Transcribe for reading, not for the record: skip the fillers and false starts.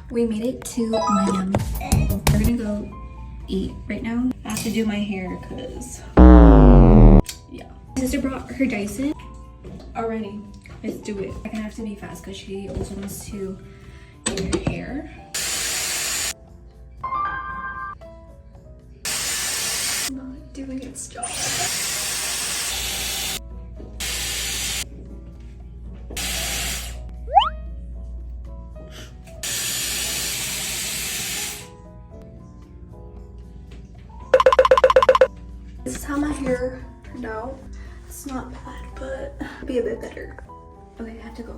We made it to my we're gonna go eat right now. I have to do my hair because yeah. My sister brought her Dyson already. Let's do it. I have to be fast because she also wants to do her hair. Not doing its job. This is how my hair turned out. It's not bad, but it'll be a bit better. Okay, I have to go.